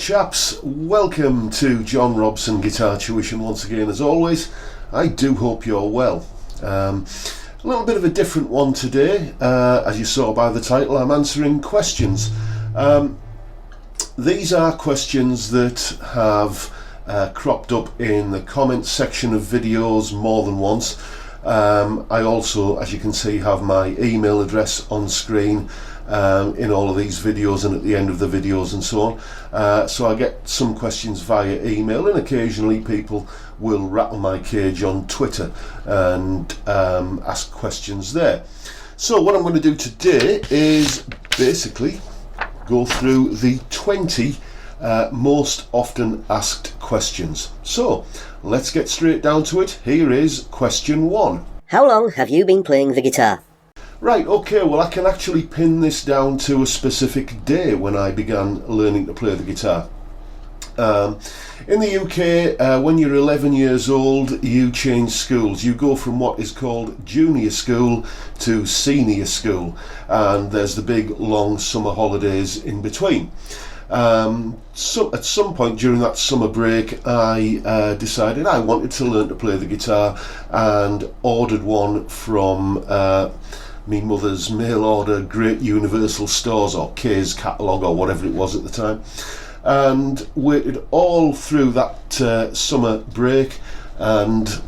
chaps, welcome to John Robson Guitar Tuition once again. As always, I do hope you're well. A little bit of a different one today. As you saw by the title, I'm answering questions. These are questions that have cropped up in the comments section of videos more than once. I also, as you can see, have my email address on screen in all of these videos and at the end of the videos and so on. So I get some questions via email, and occasionally people will rattle my cage on Twitter and ask questions there. So what I'm going to do today is basically go through the 20 most often asked questions. So let's get straight down to it. Here is question 1. How long have you been playing the guitar? Right, okay, well I can actually pin this down to a specific day when I began learning to play the guitar. In the UK, when you're 11 years old, you change schools. You go from what is called junior school to senior school, and there's the big long summer holidays in between. So at some point during that summer break, I decided I wanted to learn to play the guitar and ordered one from me mother's mail order Great Universal Stores, or K's catalogue, or whatever it was at the time, and waited all through that summer break, and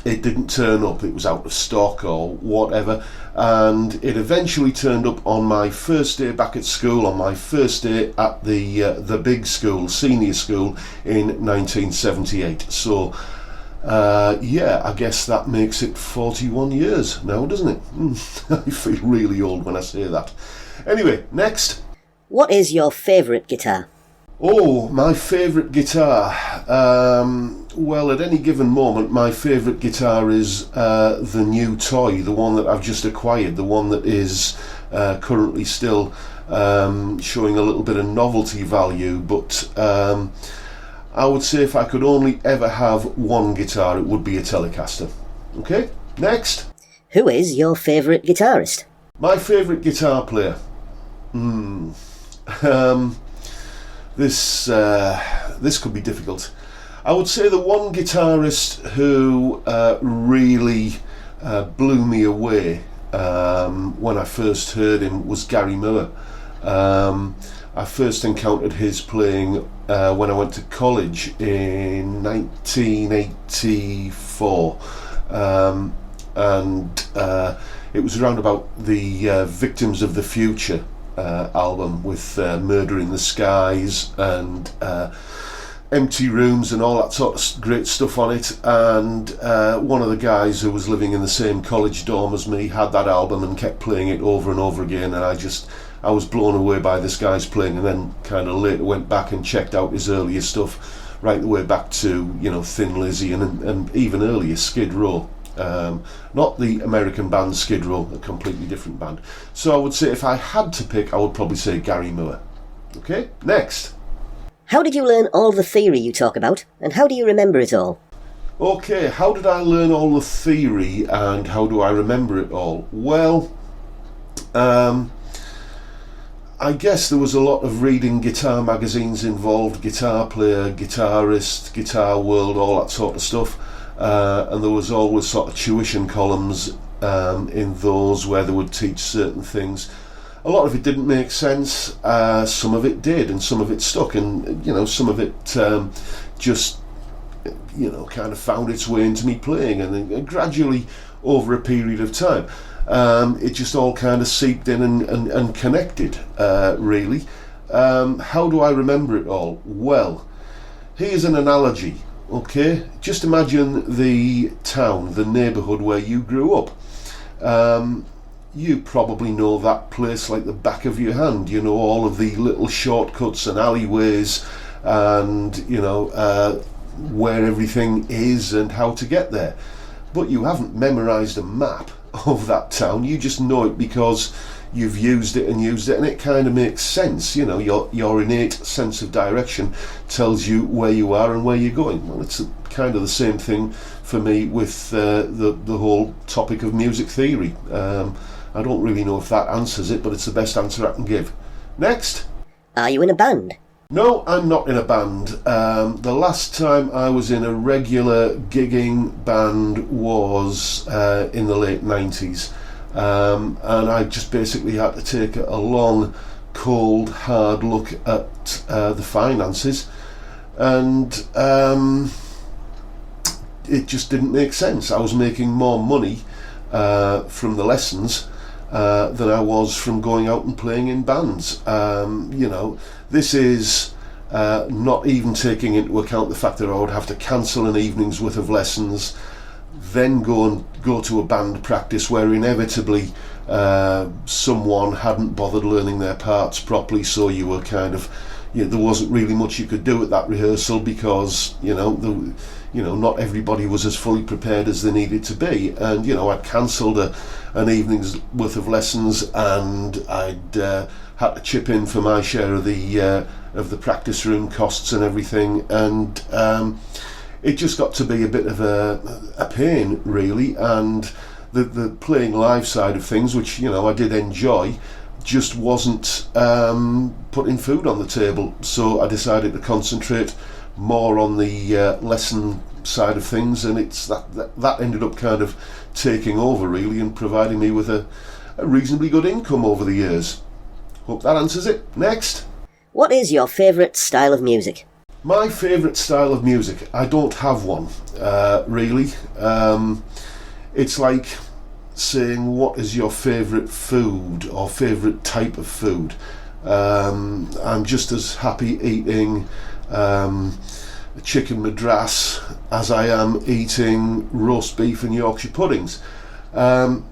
it didn't turn up. It was out of stock or whatever, and it eventually turned up on my first day back at school, on my first day at the big school, senior school, in 1978. So yeah, I guess that makes it 41 years now, doesn't it? I feel really old when I say that. Anyway, next. What is your favourite guitar? Oh, my favourite guitar. Well, at any given moment, my favourite guitar is the new toy, the one that I've just acquired, the one that is currently still showing a little bit of novelty value, but I would say if I could only ever have one guitar, it would be a Telecaster. Okay, next. Who is your favourite guitarist? My favourite guitar player? This could be difficult. I would say the one guitarist who really blew me away when I first heard him was Gary Miller. I first encountered his playing when I went to college in 1984, and it was around about the Victims of the Future album, with Murder in the Skies and Empty Rooms and all that sort of great stuff on it, and one of the guys who was living in the same college dorm as me had that album and kept playing it over and over again, and I was blown away by this guy's playing, and then kind of later went back and checked out his earlier stuff, right the way back to, you know, Thin Lizzy and even earlier Skid Row. Not the American band Skid Row, a completely different band. So I would say if I had to pick, I would probably say Gary Miller. Okay, next. How did you learn all the theory you talk about, and how do you remember it all? Okay, how did I learn all the theory and how do I remember it all? Well, I guess there was a lot of reading guitar magazines involved, Guitar Player, Guitarist, Guitar World, all that sort of stuff. And there was always sort of tuition columns in those where they would teach certain things. A lot of it didn't make sense, some of it did, and some of it stuck, and you know, some of it just, you know, kind of found its way into me playing, and then gradually over a period of time it just all kind of seeped in and connected, really. How do I remember it all? Well, here's an analogy. Okay, just imagine the town, the neighbourhood where you grew up. You probably know that place like the back of your hand. You know all of the little shortcuts and alleyways, and you know where everything is and how to get there. But you haven't memorised a map of that town. You just know it because you've used it, and it kind of makes sense. You know, your innate sense of direction tells you where you are and where you're going. Well, it's kind of the same thing for me with the whole topic of music theory. I don't really know if that answers it, but it's the best answer I can give. Next. Are you in a band? No, I'm not in a band. The last time I was in a regular gigging band was in the late 90s. And I just basically had to take a long, cold, hard look at the finances. And it just didn't make sense. I was making more money from the lessons than I was from going out and playing in bands. This is not even taking into account the fact that I would have to cancel an evening's worth of lessons, then go to a band practice where inevitably someone hadn't bothered learning their parts properly, so you were kind of, there wasn't really much you could do at that rehearsal because not everybody was as fully prepared as they needed to be, and I'd cancelled an evening's worth of lessons, and I'd had to chip in for my share of the practice room costs and everything, and it just got to be a bit of a pain, really. And the playing live side of things, which I did enjoy, just wasn't putting food on the table. So I decided to concentrate more on the lesson side of things, and it's that ended up kind of taking over, really, and providing me with a reasonably good income over the years. Hope that answers it. Next. What is your favourite style of music? My favourite style of music? I don't have one, really. It's like saying, what is your favourite food or favourite type of food? I'm just as happy eating chicken madras as I am eating roast beef and Yorkshire puddings. I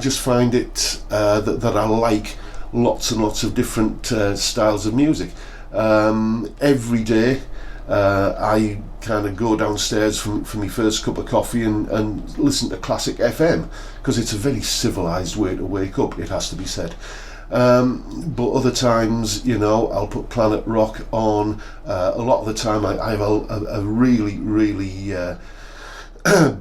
just find it that I like lots and lots of different styles of music. Every day I kind of go downstairs for my first cup of coffee and listen to classic FM, because it's a very civilised way to wake up, it has to be said. But other times, I'll put Planet Rock on. A lot of the time I have a really, really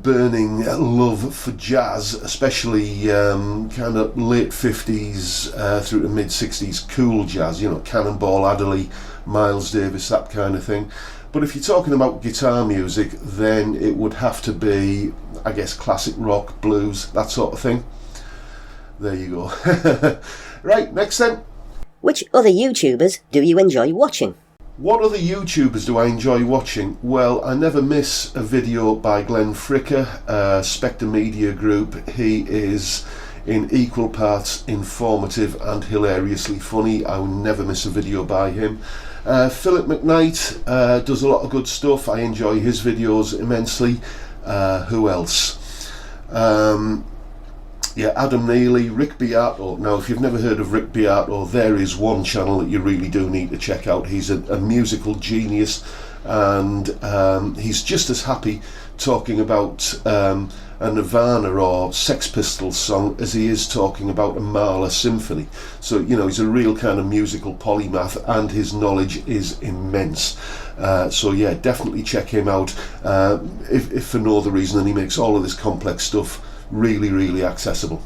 burning love for jazz, especially kind of late 50s through to mid 60s cool jazz, Cannonball Adderley, Miles Davis, that kind of thing. But if you're talking about guitar music, then it would have to be, I guess, classic rock, blues, that sort of thing. There you go. Right, next then. Which other YouTubers do you enjoy watching? What other YouTubers do I enjoy watching? Well, I never miss a video by Glenn Fricker, Spectre Media Group. He is in equal parts informative and hilariously funny. I will never miss a video by him. Philip McKnight does a lot of good stuff. I enjoy his videos immensely. Who else? Adam Neely, Rick Beato. Now, if you've never heard of Rick Beato, there is one channel that you really do need to check out. He's a musical genius, and he's just as happy talking about a Nirvana or Sex Pistols song as he is talking about a Mahler symphony. So, he's a real kind of musical polymath, and his knowledge is immense. So yeah, definitely check him out, if for no other reason than he makes all of this complex stuff really, really accessible.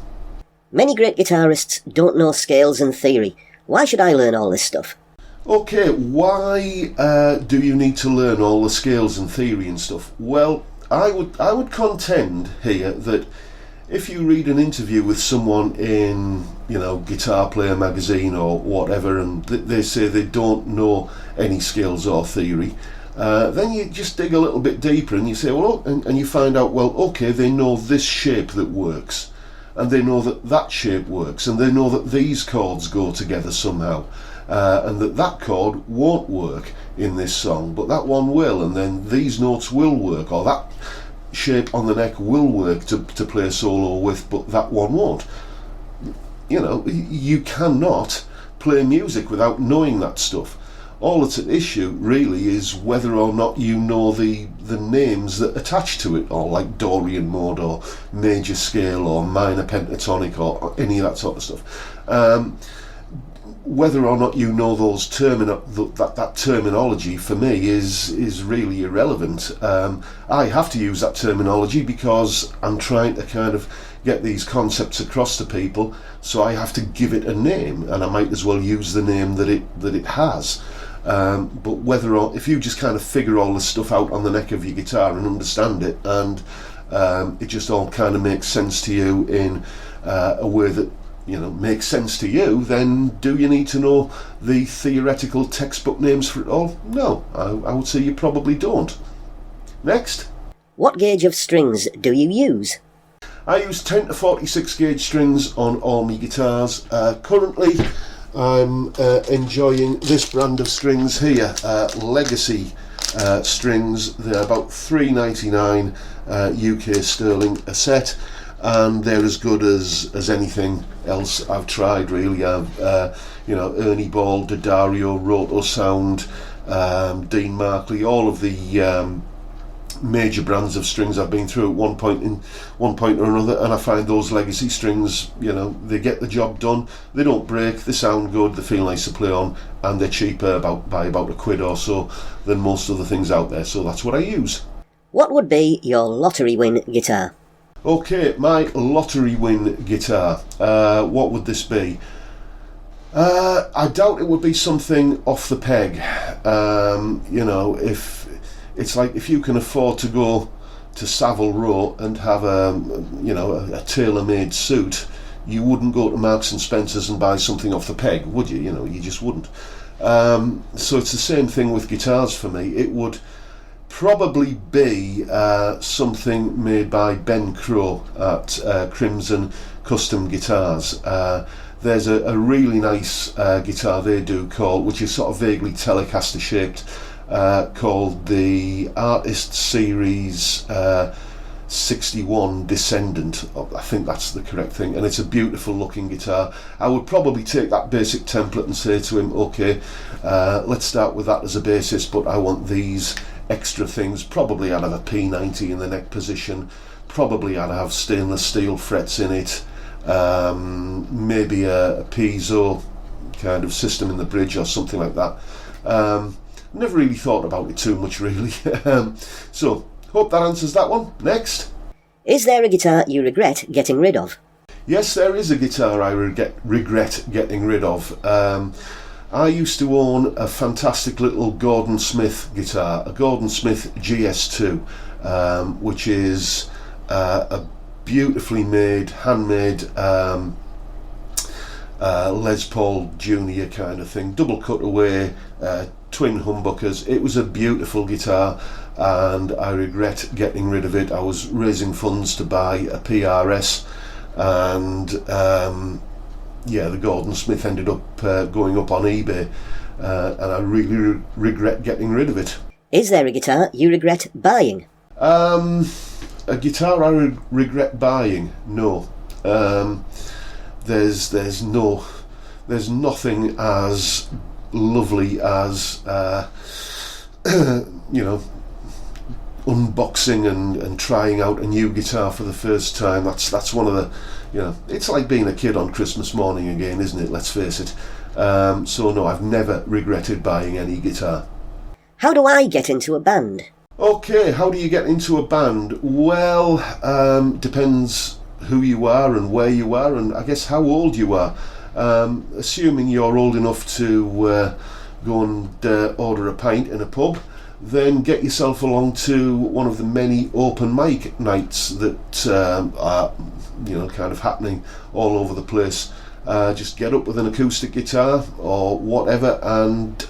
Many great guitarists don't know scales and theory. Why should I learn all this stuff? Okay, why do you need to learn all the scales and theory and stuff? Well, I would contend here that if you read an interview with someone in, Guitar Player magazine or whatever, and they say they don't know any scales or theory, then you just dig a little bit deeper and you say, well, and you find out, well, okay, they know this shape that works, and they know that shape works, and they know that these chords go together somehow, and that chord won't work in this song, but that one will, and then these notes will work, or that shape on the neck will work to play a solo with, but that one won't. You cannot play music without knowing that stuff. All that's at issue really is whether or not you know the names that attach to it, or like Dorian mode or major scale or minor pentatonic or any of that sort of stuff. whether or not you know those that terminology for me is really irrelevant. I have to use that terminology because I'm trying to kind of get these concepts across to people, so I have to give it a name, and I might as well use the name that it has. But whether or if you just kind of figure all this stuff out on the neck of your guitar and understand it, and it just all kind of makes sense to you in a way that makes sense to you, then do you need to know the theoretical textbook names for it all? No, I would say you probably don't. Next. What gauge of strings do you use? I use 10 to 46 gauge strings on all my guitars. Currently I'm enjoying this brand of strings here, Legacy strings. They're about $3.99 UK sterling a set, and they're as good as anything else I've tried, really. I've Ernie Ball, D'Addario, Roto Sound, Dean Markley, all of the major brands of strings I've been through at one point or another, and I find those Legacy strings, they get the job done. They don't break, they sound good, they feel nice to play on, and they're cheaper by about £1 or so than most other things out there, so that's what I use. What would be your lottery win guitar? Okay, my lottery win guitar, what would this be? I doubt it would be something off the peg. If it's like, if you can afford to go to Savile Row and have a tailor-made suit, you wouldn't go to Marks and Spencer's and buy something off the peg, would you? You just wouldn't. So it's the same thing with guitars for me. It would probably be something made by Ben Crow at Crimson Custom Guitars. There's a really nice guitar they do which is sort of vaguely Telecaster shaped, called the Artist Series 61 Descendant. I think that's the correct thing, and it's a beautiful looking guitar. I would probably take that basic template and say to him, okay, let's start with that as a basis, but I want these extra things. Probably I'd have a P90 in the neck position, probably I'd have stainless steel frets in it, maybe a piezo kind of system in the bridge or something like that. Never really thought about it too much, really. So hope that answers that one. Next. Is there a guitar you regret getting rid of? Yes, there is a guitar I regret getting rid of. I used to own a fantastic little Gordon Smith guitar, a Gordon Smith GS2, which is a beautifully made, handmade Les Paul Jr. kind of thing, double cutaway, twin humbuckers. It was a beautiful guitar, and I regret getting rid of it. I was raising funds to buy a PRS, and the Gordon Smith ended up going up on eBay, and I really regret getting rid of it. Is there a guitar you regret buying? A guitar I regret buying? No. There's nothing as lovely as unboxing and trying out a new guitar for the first time. That's one of the, it's like being a kid on Christmas morning again, isn't it? Let's face it. So no, I've never regretted buying any guitar. How do I get into a band? Okay, how do you get into a band? Well, depends who you are and where you are, and I guess how old you are. Assuming you're old enough to go and order a pint in a pub, then get yourself along to one of the many open mic nights that are kind of happening all over the place. Just get up with an acoustic guitar or whatever and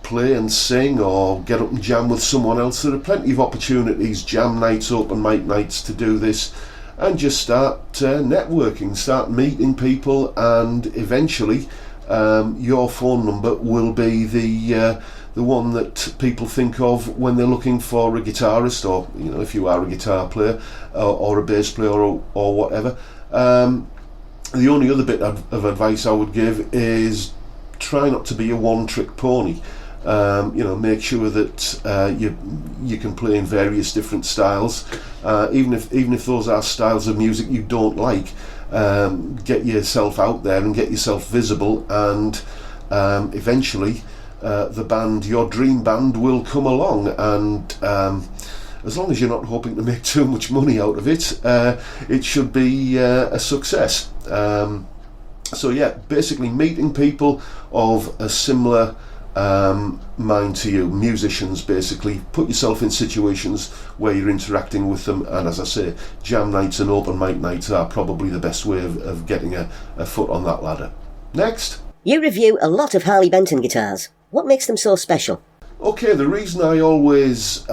play and sing, or get up and jam with someone else. There are plenty of opportunities, jam nights, open mic nights, to do this, and just start networking, start meeting people, and eventually your phone number will be the one that people think of when they're looking for a guitarist, or if you are a guitar player or a bass player or whatever. The only other bit of advice I would give is try not to be a one-trick pony. Make sure that you can play in various different styles, even if those are styles of music you don't like. Get yourself out there and get yourself visible, and eventually your dream band will come along, and as long as you're not hoping to make too much money out of it, it should be a success. Basically meeting people of a similar mind to you, musicians. Basically put yourself in situations where you're interacting with them, and as I say, jam nights and open mic nights are probably the best way of getting a foot on that ladder. Next. You review a lot of Harley Benton guitars. What makes them so special? Okay, the reason I always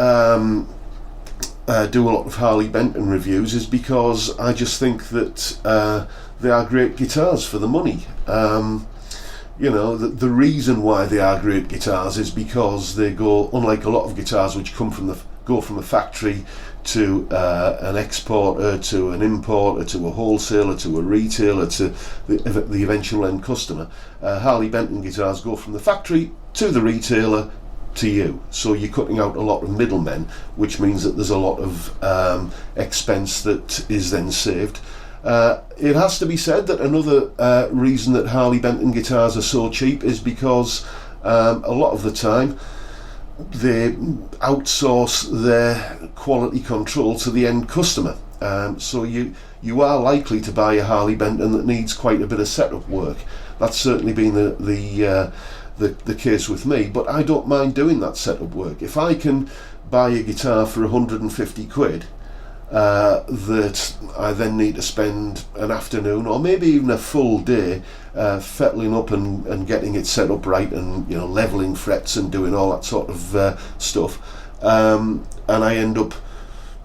do a lot of Harley Benton reviews is because I just think that they are great guitars for the money. The reason why they are great guitars is because they go, unlike a lot of guitars which go from a factory to an exporter, to an importer, to a wholesaler, to a retailer, to the eventual end customer. Harley Benton guitars go from the factory to the retailer to you, so you're cutting out a lot of middlemen, which means that there's a lot of expense that is then saved. It has to be said that another reason that Harley Benton guitars are so cheap is because a lot of the time they outsource their quality control to the end customer. So you are likely to buy a Harley Benton that needs quite a bit of setup work. That's certainly been the case with me, but I don't mind doing that setup work. If I can buy a guitar for 150 quid, that I then need to spend an afternoon or maybe even a full day fettling up and getting it set up right, and leveling frets and doing all that sort of stuff, and I end up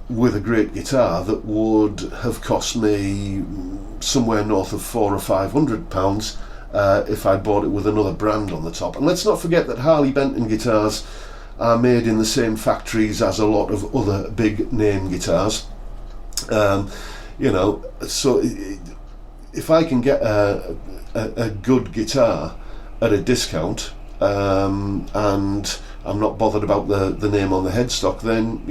with a great guitar that would have cost me somewhere north of £400 or £500 if I bought it with another brand on the top. And let's not forget that Harley Benton guitars are made in the same factories as a lot of other big name guitars. So if I can get a good guitar at a discount, and I'm not bothered about the name on the headstock, then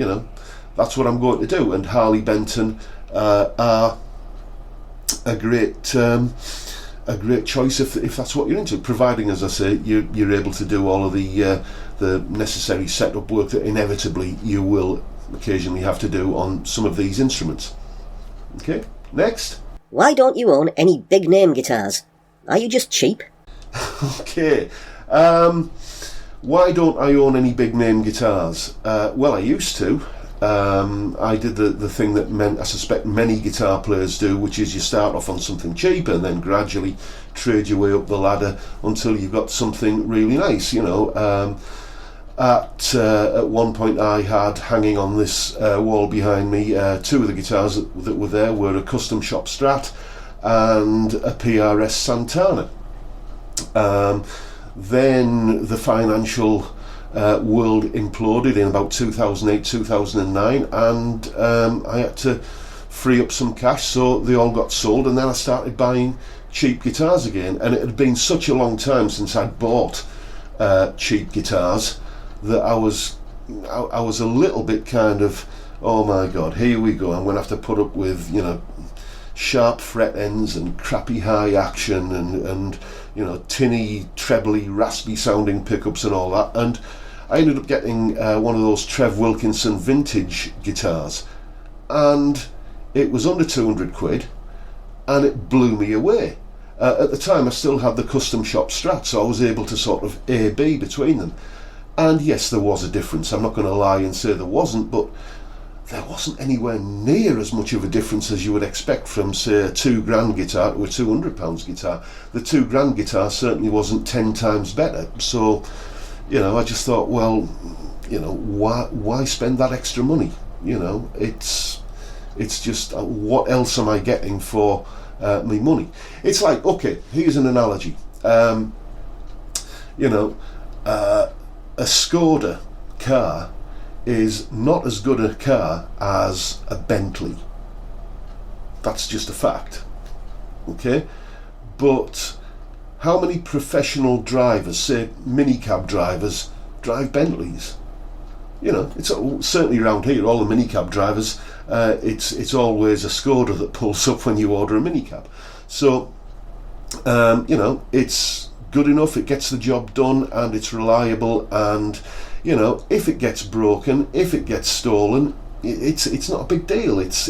that's what I'm going to do. And Harley Benton are a great choice if that's what you're into, providing, as I say, you're able to do all of the necessary setup work that inevitably you will occasionally have to do on some of these instruments. Okay, next. Why don't you own any big name guitars? Are you just cheap? Okay, why don't I own any big name guitars? Well, I used to. I did the thing that I suspect many guitar players do, which is you start off on something cheap and then gradually trade your way up the ladder until you've got something really nice. At one point I had hanging on this wall behind me, two of the guitars that were there were a custom shop Strat and a PRS Santana. Then the financial world imploded in about 2008-2009, and I had to free up some cash, so they all got sold, and then I started buying cheap guitars again. And it had been such a long time since I'd bought cheap guitars that I was a little bit kind of, oh my god, here we go, I'm going to have to put up with sharp fret ends and crappy high action and tinny, trebly, raspy sounding pickups and all that. And I ended up getting one of those Trev Wilkinson vintage guitars, and it was under 200 quid, and it blew me away. At the time I still had the custom shop Strat, so I was able to sort of A-B between them. And yes, there was a difference, I'm not going to lie and say there wasn't, but there wasn't anywhere near as much of a difference as you would expect from, say, a £2,000 guitar to a £200 guitar. The £2,000 guitar certainly wasn't 10 times better. So, I just thought, well, why spend that extra money? It's just, what else am I getting for my money? It's like, okay, here's an analogy. A Skoda car is not as good a car as a Bentley. That's just a fact. Okay? But how many professional drivers, say minicab drivers, drive Bentleys. You know, it's certainly around here, all the minicab drivers, it's always a Skoda that pulls up when you order a minicab. So, you know, it's good enough, it gets the job done, and it's reliable, and, you know, if it gets broken, if it gets stolen, it's not a big deal. It's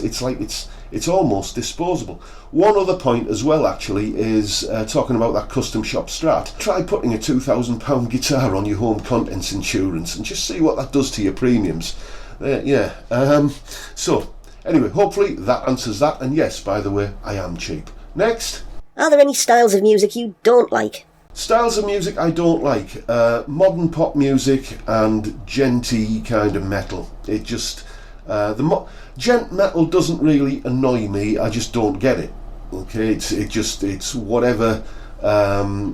almost disposable. One other point as well, actually, is talking about that custom shop Strat. Try putting a £2,000 guitar on your home contents insurance and just see what that does to your premiums. So, anyway, hopefully that answers that. And yes, by the way, I am cheap. Next. Are there any styles of music you don't like? Styles of music I don't like. Modern pop music and djenty kind of metal. It just... gent metal doesn't really annoy me, I just don't get it. Okay, it's whatever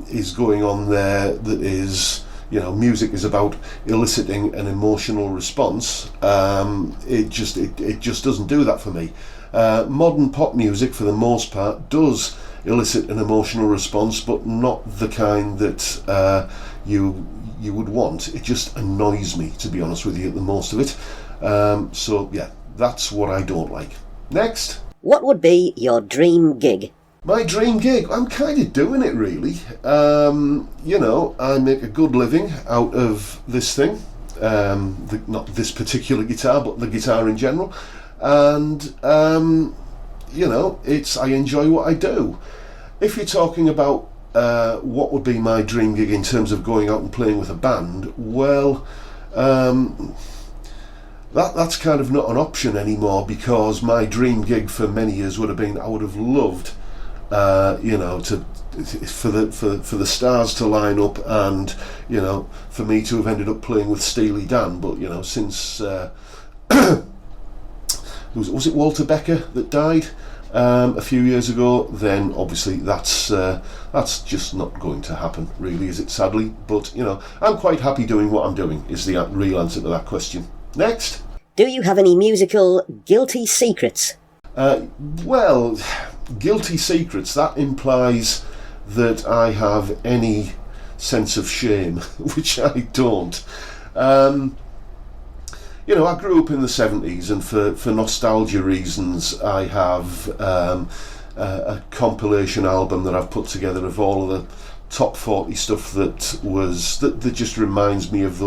is going on there that is, you know, music is about eliciting an emotional response. It just doesn't do that for me. Modern pop music, for the most part, does elicit an emotional response, but not the kind that you would want. It just annoys me, to be honest with you, at the most of it. So yeah, that's what I don't like. Next. What would be your dream gig? My dream gig? I'm kind of doing it, really. You know, I make a good living out of this thing. Not this particular guitar, but the guitar in general. And, you know, I enjoy what I do. If you're talking about what would be my dream gig in terms of going out and playing with a band, well... That's kind of not an option anymore, because my dream gig for many years would have been, I would have loved, you know, for the stars to line up, and, you know, for me to have ended up playing with Steely Dan. But, you know, since was it Walter Becker that died a few years ago, then obviously that's just not going to happen, really, is it, sadly? But, you know, I'm quite happy doing what I'm doing, is the real answer to that question. Next. Do you have any musical guilty secrets? Well, guilty secrets, that implies that I have any sense of shame, which I don't. You know, I grew up in the 70s, and for nostalgia reasons, I have a compilation album that I've put together of all of the top 40 stuff that just reminds me of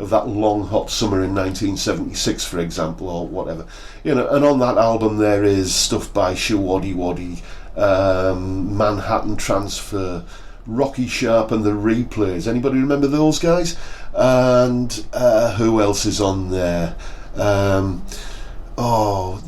that long hot summer in 1976, for example, or whatever. You know, and on that album there is stuff by Shawaddy Waddy, Manhattan Transfer, Rocky Sharp and the Replays. Anybody remember those guys? And who else is on there? The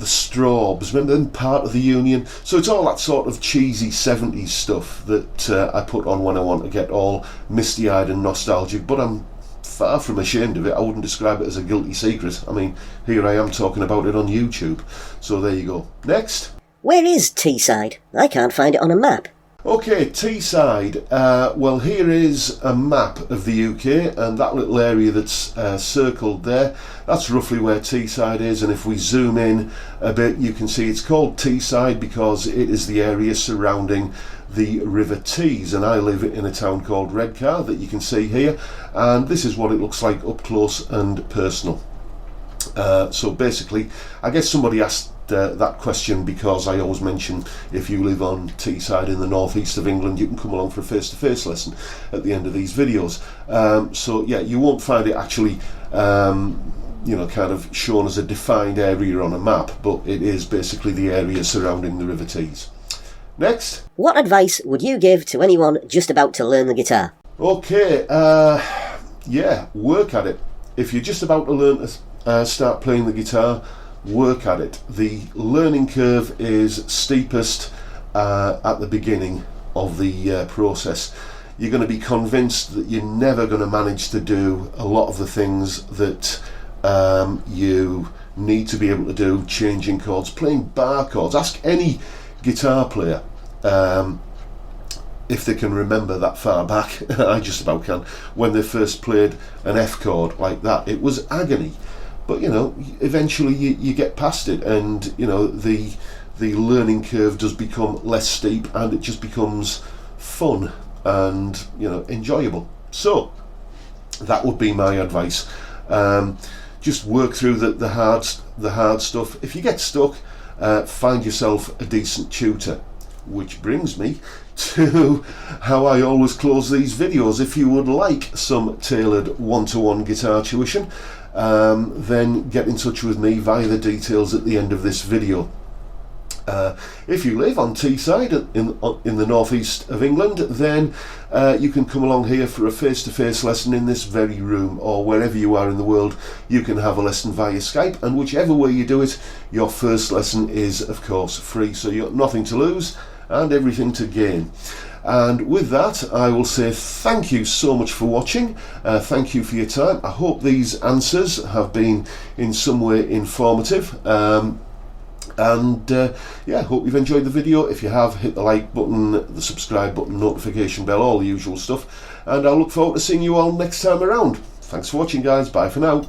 Straubs, remember them? Part of the Union. So it's all that sort of cheesy 70s stuff that I put on when I want to get all misty-eyed and nostalgic, but I'm far from ashamed of it. I wouldn't describe it as a guilty secret. I mean, here I am talking about it on YouTube. So there you go. Next. Where is Teeside? I can't find it on a map. Okay, Teeside. Well, here is a map of the UK, and that little area that's circled there, that's roughly where Teeside is. And if we zoom in a bit, you can see it's called Teeside because it is the area surrounding the River Tees, and I live in a town called Redcar that you can see here, and this is what it looks like up close and personal. So basically, I guess somebody asked that question because I always mention if you live on Teeside in the northeast of England, you can come along for a face-to-face lesson at the end of these videos. So yeah, you won't find it actually you know, kind of shown as a defined area on a map, but it is basically the area surrounding the River Tees. Next. What advice would you give to anyone just about to learn the guitar? Okay, yeah, work at it. If you're just about to learn to start playing the guitar, work at it. The learning curve is steepest at the beginning of the process. You're going to be convinced that you're never going to manage to do a lot of the things that you need to be able to do, changing chords, playing bar chords. Ask any guitar player if they can remember that far back. I just about can. When they first played an F chord like that, it was agony. But you know, eventually you get past it, and you know the learning curve does become less steep, and it just becomes fun and, you know, enjoyable. So That would be my advice. Just work through the hard stuff. If you get stuck, find yourself a decent tutor. Which brings me to how I always close these videos. If you would like some tailored one-to-one guitar tuition, then get in touch with me via the details at the end of this video. If you live on Teeside in the northeast of England, then you can come along here for a face-to-face lesson in this very room, or wherever you are in the world you can have a lesson via Skype, and whichever way you do it, your first lesson is of course free, so you've got nothing to lose and everything to gain. And with that, I will say thank you so much for watching. Thank you for your time. I hope these answers have been in some way informative. Yeah, hope you've enjoyed the video. If you have, hit the like button, the subscribe button, notification bell, all the usual stuff, and I'll look forward to seeing you all next time around. Thanks for watching, guys. Bye for now.